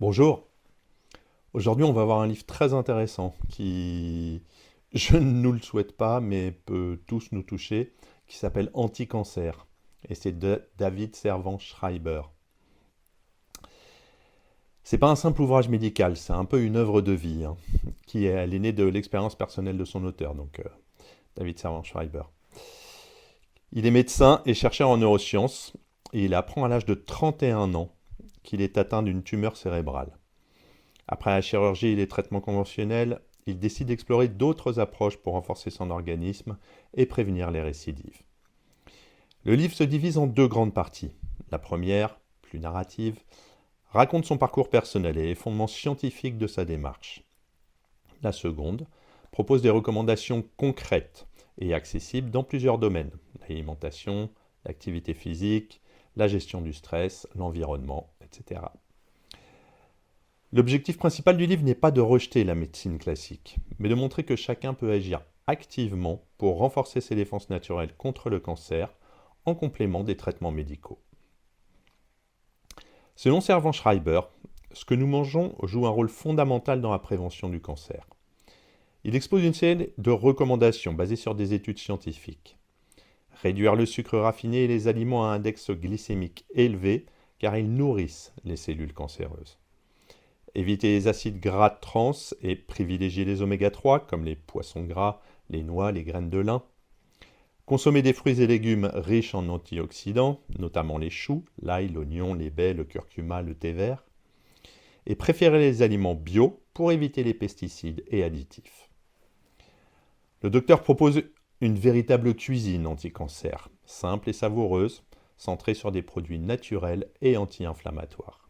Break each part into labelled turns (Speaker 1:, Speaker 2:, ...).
Speaker 1: Bonjour, aujourd'hui on va voir un livre très intéressant qui, je ne nous le souhaite pas, mais peut tous nous toucher, qui s'appelle Anti-cancer. Et c'est de David Servan-Schreiber. C'est pas un simple ouvrage médical, c'est un peu une œuvre de vie, hein, elle est née de l'expérience personnelle de son auteur, David Servan-Schreiber. Il est médecin et chercheur en neurosciences, et il apprend à l'âge de 31 ans qu'il est atteint d'une tumeur cérébrale. Après la chirurgie et les traitements conventionnels, il décide d'explorer d'autres approches pour renforcer son organisme et prévenir les récidives. Le livre se divise en deux grandes parties. La première, plus narrative, raconte son parcours personnel et les fondements scientifiques de sa démarche. La seconde propose des recommandations concrètes et accessibles dans plusieurs domaines: l'alimentation, l'activité physique, la gestion du stress, l'environnement, etc. L'objectif principal du livre n'est pas de rejeter la médecine classique, mais de montrer que chacun peut agir activement pour renforcer ses défenses naturelles contre le cancer en complément des traitements médicaux. Selon Servan-Schreiber, ce que nous mangeons joue un rôle fondamental dans la prévention du cancer. Il expose une série de recommandations basées sur des études scientifiques. Réduire le sucre raffiné et les aliments à index glycémique élevé car ils nourrissent les cellules cancéreuses. Éviter les acides gras trans et privilégier les oméga 3 comme les poissons gras, les noix, les graines de lin. Consommer des fruits et légumes riches en antioxydants, notamment les choux, l'ail, l'oignon, les baies, le curcuma, le thé vert. Et préférer les aliments bio pour éviter les pesticides et additifs. Le docteur propose une véritable cuisine anti-cancer, simple et savoureuse, centrée sur des produits naturels et anti-inflammatoires.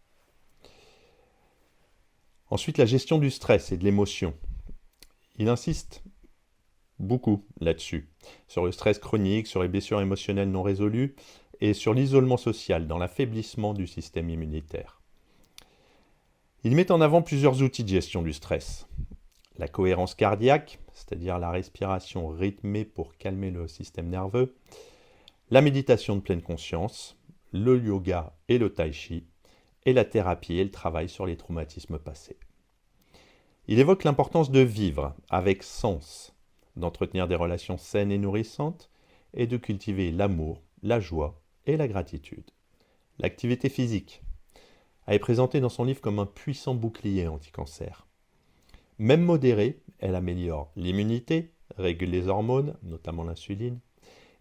Speaker 1: Ensuite, la gestion du stress et de l'émotion. Il insiste beaucoup là-dessus, sur le stress chronique, sur les blessures émotionnelles non résolues et sur l'isolement social dans l'affaiblissement du système immunitaire. Il met en avant plusieurs outils de gestion du stress. La cohérence cardiaque, c'est-à-dire la respiration rythmée pour calmer le système nerveux, la méditation de pleine conscience, le yoga et le tai chi, et la thérapie et le travail sur les traumatismes passés. Il évoque l'importance de vivre avec sens, d'entretenir des relations saines et nourrissantes, et de cultiver l'amour, la joie et la gratitude. L'activité physique est présentée dans son livre comme un puissant bouclier anti-cancer. Même modérée, elle améliore l'immunité, régule les hormones, notamment l'insuline,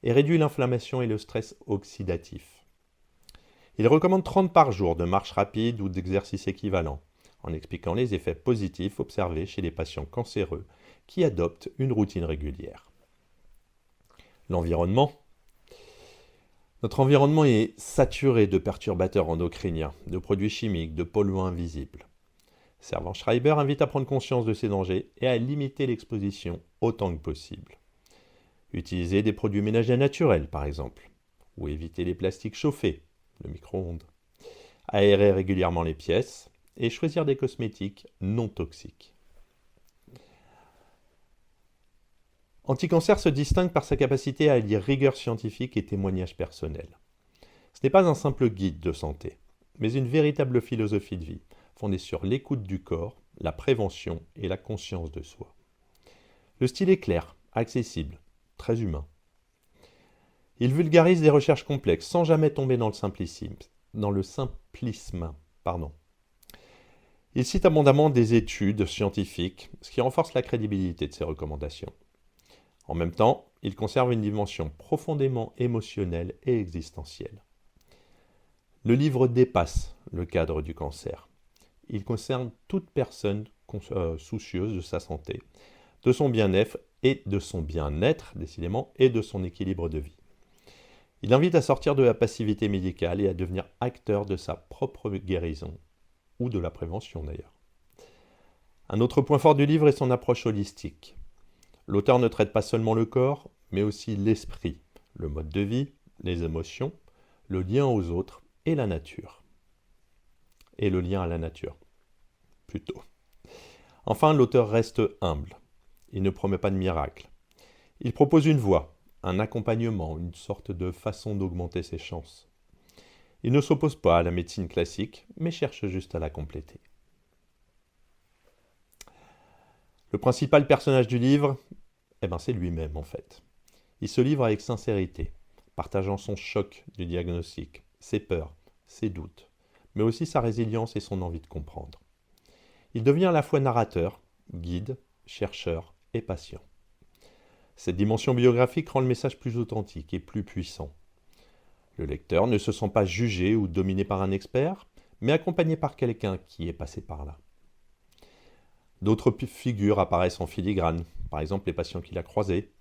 Speaker 1: et réduit l'inflammation et le stress oxydatif. Il recommande 30 par jour de marche rapide ou d'exercice équivalent, en expliquant les effets positifs observés chez les patients cancéreux qui adoptent une routine régulière. L'environnement. Notre environnement est saturé de perturbateurs endocriniens, de produits chimiques, de polluants invisibles. Servan-Schreiber invite à prendre conscience de ces dangers et à limiter l'exposition autant que possible. Utiliser des produits ménagers naturels, par exemple, ou éviter les plastiques chauffés, le micro-ondes. Aérer régulièrement les pièces et choisir des cosmétiques non toxiques. Anticancer se distingue par sa capacité à allier rigueur scientifique et témoignages personnels. Ce n'est pas un simple guide de santé, mais une véritable philosophie de vie, fondée sur l'écoute du corps, la prévention et la conscience de soi. Le style est clair, accessible, très humain. Il vulgarise des recherches complexes sans jamais tomber dans le simplisme. Il cite abondamment des études scientifiques, ce qui renforce la crédibilité de ses recommandations. En même temps, il conserve une dimension profondément émotionnelle et existentielle. Le livre dépasse le cadre du cancer. Il concerne toute personne soucieuse de sa santé, de son bien-être décidément, et de son équilibre de vie. Il invite à sortir de la passivité médicale et à devenir acteur de sa propre guérison, ou de la prévention d'ailleurs. Un autre point fort du livre est son approche holistique. L'auteur ne traite pas seulement le corps, mais aussi l'esprit, le mode de vie, les émotions, le lien aux autres et la nature. Et le lien à la nature, plutôt. Enfin, l'auteur reste humble. Il ne promet pas de miracle. Il propose une voie, un accompagnement, une sorte de façon d'augmenter ses chances. Il ne s'oppose pas à la médecine classique, mais cherche juste à la compléter. Le principal personnage du livre, c'est lui-même en fait. Il se livre avec sincérité, partageant son choc du diagnostic, ses peurs, ses doutes, mais aussi sa résilience et son envie de comprendre. Il devient à la fois narrateur, guide, chercheur et patient. Cette dimension biographique rend le message plus authentique et plus puissant. Le lecteur ne se sent pas jugé ou dominé par un expert, mais accompagné par quelqu'un qui est passé par là. D'autres figures apparaissent en filigrane, par exemple les patients qu'il a croisés.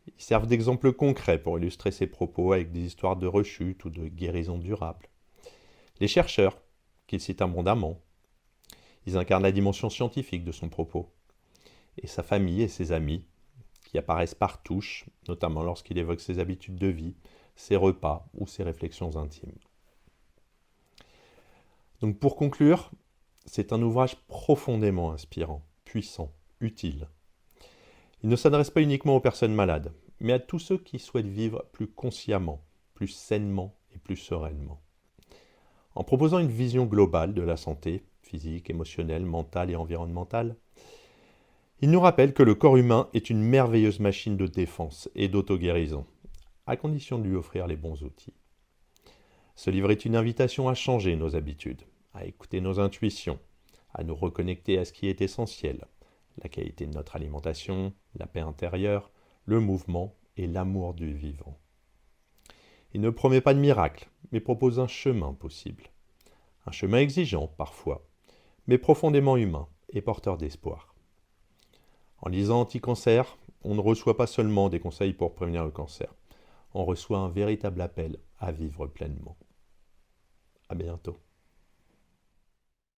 Speaker 1: Ils servent d'exemples concrets pour illustrer ses propos avec des histoires de rechute ou de guérison durable. Les chercheurs, qu'il cite abondamment, ils incarnent la dimension scientifique de son propos. Et sa famille et ses amis, qui apparaissent par touche, notamment lorsqu'il évoque ses habitudes de vie, ses repas ou ses réflexions intimes. Donc pour conclure, c'est un ouvrage profondément inspirant, puissant, utile. Il ne s'adresse pas uniquement aux personnes malades, mais à tous ceux qui souhaitent vivre plus consciemment, plus sainement et plus sereinement. En proposant une vision globale de la santé, physique, émotionnelle, mentale et environnementale, il nous rappelle que le corps humain est une merveilleuse machine de défense et d'auto-guérison, à condition de lui offrir les bons outils. Ce livre est une invitation à changer nos habitudes, à écouter nos intuitions, à nous reconnecter à ce qui est essentiel, la qualité de notre alimentation, la paix intérieure, le mouvement et l'amour du vivant. Il ne promet pas de miracle, mais propose un chemin possible. Un chemin exigeant parfois, mais profondément humain et porteur d'espoir. En lisant Anti-Cancer, on ne reçoit pas seulement des conseils pour prévenir le cancer, on reçoit un véritable appel à vivre pleinement. À bientôt.